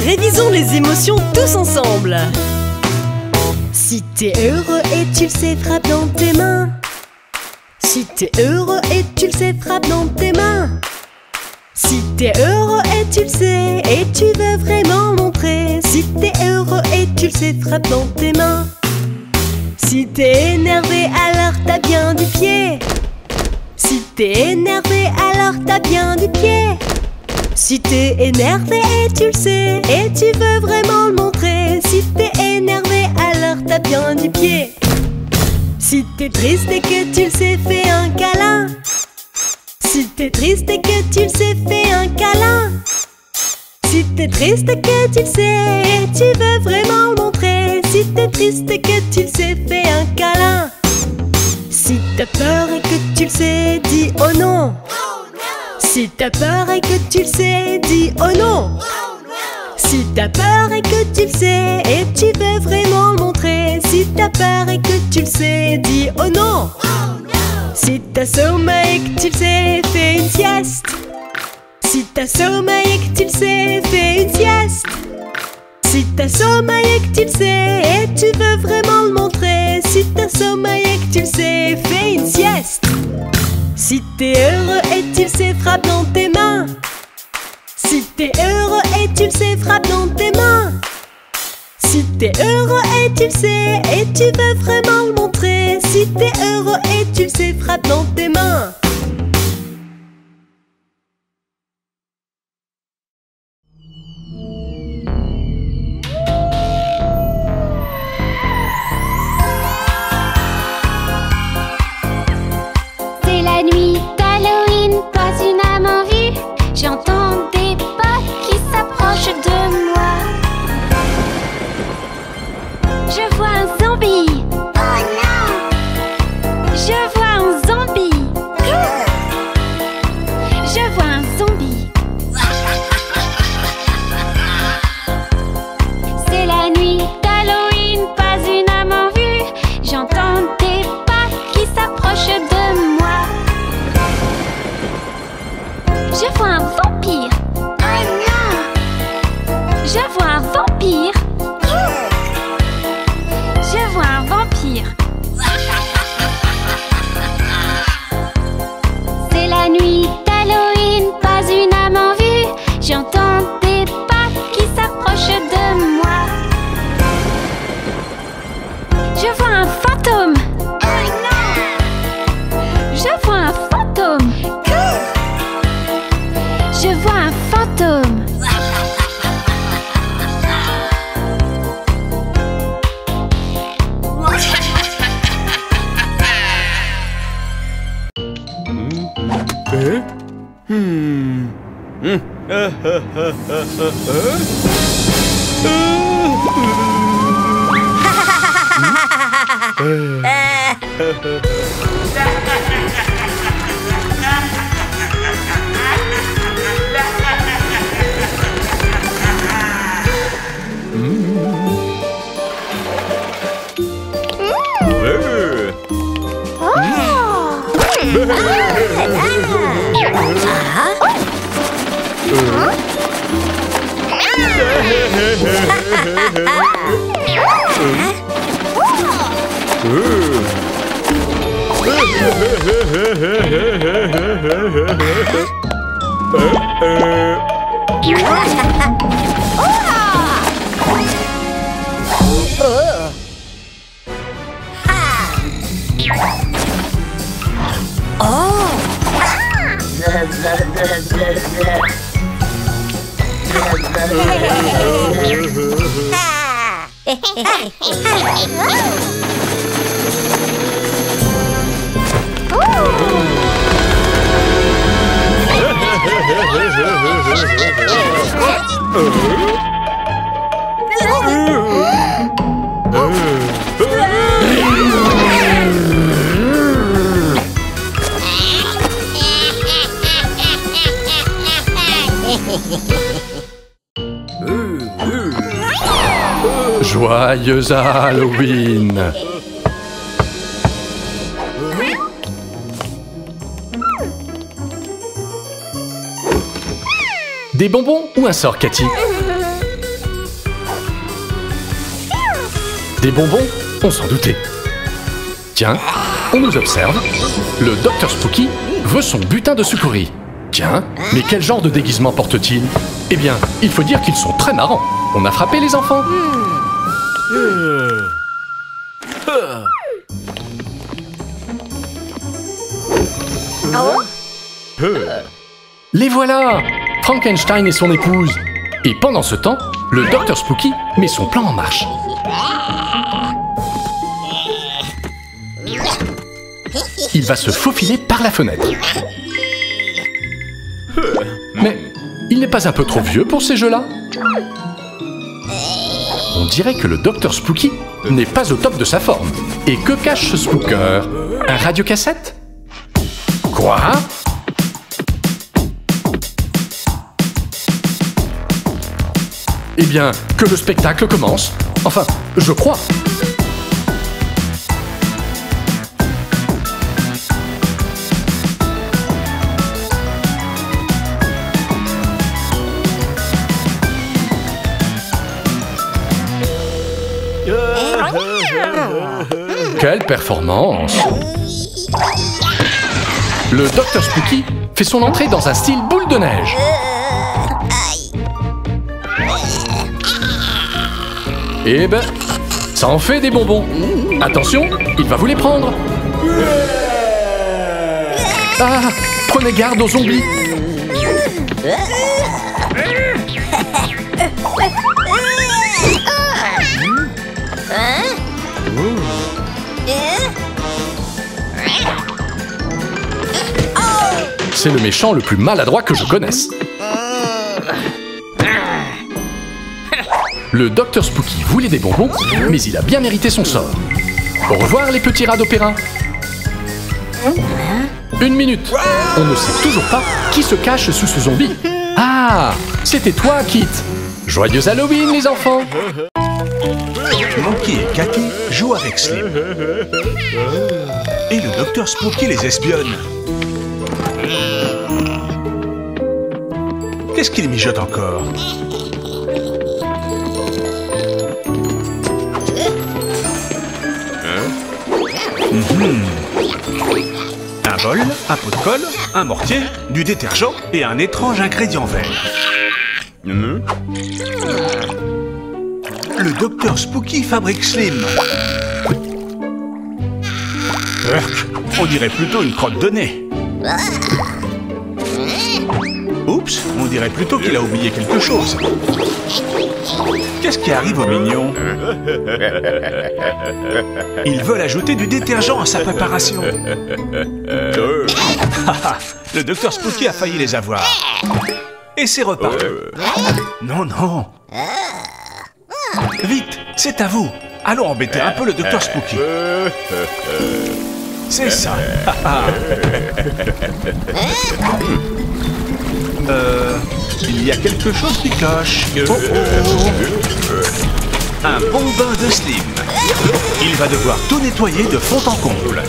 Révisons les émotions tous ensemble. Si t'es heureux et tu le sais, frappe dans tes mains. Si t'es heureux et tu le sais, frappe dans tes mains. Si t'es heureux et tu le sais, et tu veux vraiment montrer. Si t'es heureux et tu le sais, frappe dans tes mains. Si t'es énervé, alors t'as bien du pied. Si t'es énervé, alors t'as bien du pied. Si t'es énervé et tu le sais, et tu veux vraiment le montrer. Si t'es énervé, alors t'as bien du pied. Si t'es triste et que tu le sais, fais un câlin. Si t'es triste et que tu le sais, fais un câlin. Si t'es triste et que tu le sais, et tu veux vraiment le montrer. Si t'es triste et que tu le sais, fais un câlin. Si t'as peur et que tu le sais, dis oh non. Si t'as peur et que tu le sais, dis oh non. Si t'as peur et que tu le sais, et tu veux vraiment le montrer. Si t'as peur et que tu le sais, dis oh non. Si t'as sommeil et que tu le sais, fais une sieste. Si t'as sommeil et que tu le sais, fais une sieste. Si t'as sommeil et que tu le sais, et tu veux vraiment le montrer. Si t'as sommeil et que tu le sais, fais une sieste. Si t'es heureux et tu le sais, frappe dans tes mains. Si t'es heureux et tu le sais, frappe dans tes mains. Si t'es heureux et tu le sais, et tu veux vraiment le montrer. Si t'es heureux et tu le sais, frappe dans tes mains. C'est la nuit d'Halloween, pas une âme en vue. J'entends des pas qui s'approchent de moi. Je vois un zombie. Oh non! Je vois un zombie. Je vois un zombie. C'est la nuit d'Halloween, pas une âme en vue. J'entends des pas qui s'approchent de moi. Je vois un vampire. Oh non! Je vois un vampire. Je vois un vampire. C'est la nuit d'Halloween, pas une âme en vue. J'entends des pas qui s'approchent de moi. Je vois un fantôme. Oh non! Je vois un fantôme. Je vois un fantôme. Joyeux Halloween! Des bonbons ou un sort, Cathy? Des bonbons? On s'en doutait. Tiens, on nous observe. Le Dr Spooky veut son butin de sucrerie. Tiens, mais quel genre de déguisement porte-t-il? Eh bien, il faut dire qu'ils sont très marrants. On a frappé les enfants. Les voilà! Frankenstein et son épouse. Et pendant ce temps, le Dr Spooky met son plan en marche. Il va se faufiler par la fenêtre. Mais il n'est pas un peu trop vieux pour ces jeux-là? On dirait que le Dr Spooky n'est pas au top de sa forme. Et que cache ce spooker? Un radiocassette? Quoi? Eh bien, que le spectacle commence. Enfin, je crois. Quelle performance! Le Dr Spooky fait son entrée dans un style boule de neige. Eh ben, ça en fait des bonbons. Attention, il va vous les prendre. Ah, prenez garde aux zombies. C'est le méchant le plus maladroit que je connaisse. Le Dr Spooky voulait des bonbons, mais il a bien mérité son sort. Au revoir les petits rats d'opéra. 1 minute. On ne sait toujours pas qui se cache sous ce zombie. Ah, c'était toi, Kit. Joyeux Halloween, les enfants. Monkey et Cathy jouent avec Slim. Et le Dr Spooky les espionne. Qu'est-ce qu'il mijote encore? Un bol, un pot de colle, un mortier, du détergent et un étrange ingrédient vert. Le Dr Spooky fabrique Slim. Urk, on dirait plutôt une crotte de nez. Oups, on dirait plutôt qu'il a oublié quelque chose. Qu'est-ce qui arrive aux mignons? Ils veulent ajouter du détergent à sa préparation. Le Dr Spooky a failli les avoir. Et c'est reparti. Non, non. Vite, c'est à vous. Allons embêter un peu le Dr Spooky. C'est ça. Il y a quelque chose qui cloche. Oh, oh. Un bon bain de Slim. Il va devoir tout nettoyer de fond en comble.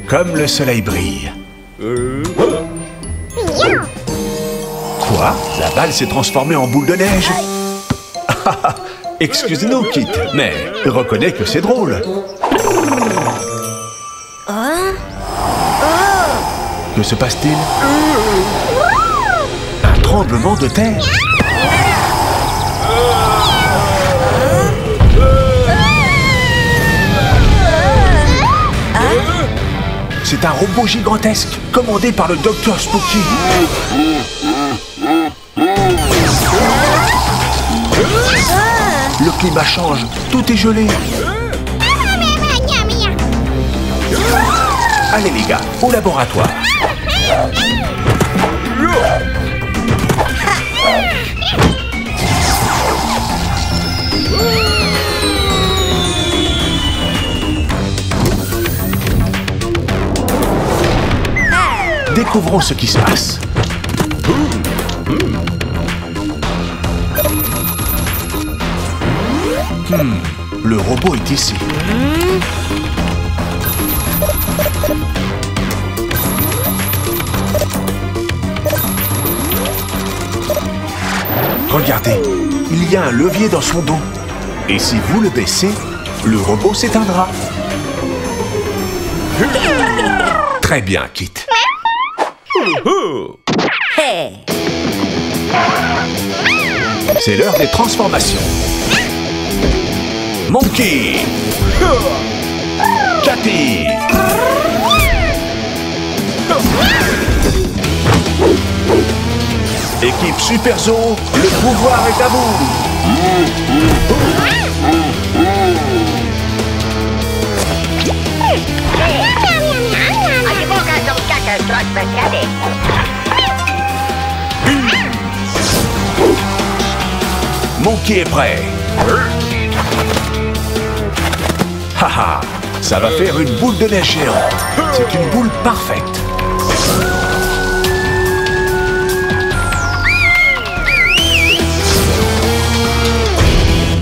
Comme le soleil brille. Quoi? La balle s'est transformée en boule de neige. Excuse-nous, Kit, mais reconnais que c'est drôle. Que se passe-t-il? Un tremblement de terre. C'est un robot gigantesque, commandé par le Dr Spooky. Le climat change, tout est gelé. Allez les gars, au laboratoire. Découvrons ce qui se passe. Le robot est ici. Regardez, il y a un levier dans son dos. Et si vous le baissez, le robot s'éteindra. Très bien, Kit. C'est l'heure des transformations. Monkey, Cathy, équipe Super Zoo, le pouvoir est à vous. Monkey est prêt. Haha, ça va faire une boule de neige géante. C'est une boule parfaite.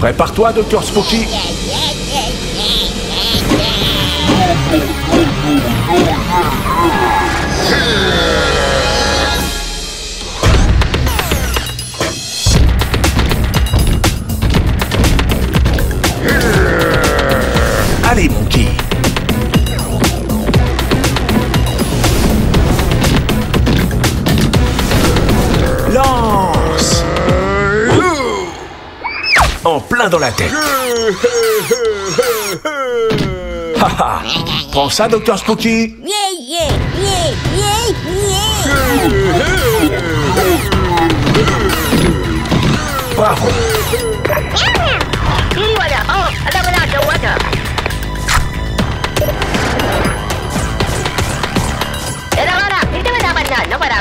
Prépare-toi, Dr. Spooky. Allez, Monkey. Lance. En plein dans la tête. Haha. Prends ça, Dr. Spooky. Bravo.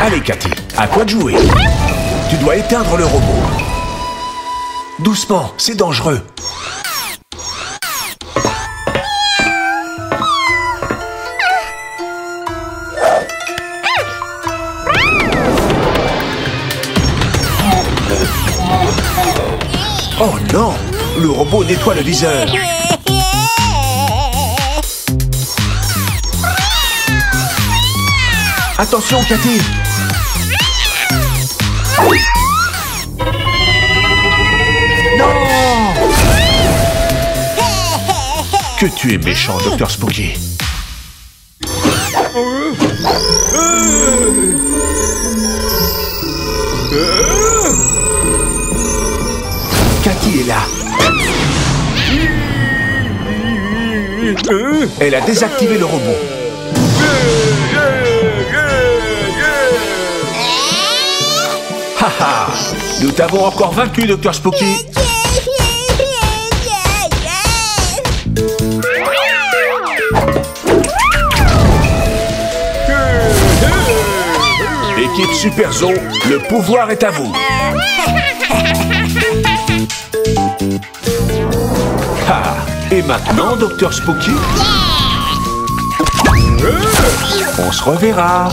Allez, Cathy, à toi de jouer. Tu dois éteindre le robot. Doucement, c'est dangereux. Oh non, le robot nettoie le viseur. Attention, Cathy. Non! Que tu es méchant, Dr. Spooky. Cathy est là. Elle a désactivé le robot. Haha! Nous t'avons encore vaincu, Dr. Spooky. Équipe Super Zoo, le pouvoir est à vous. Ah, et maintenant, Dr. Spooky? On se reverra.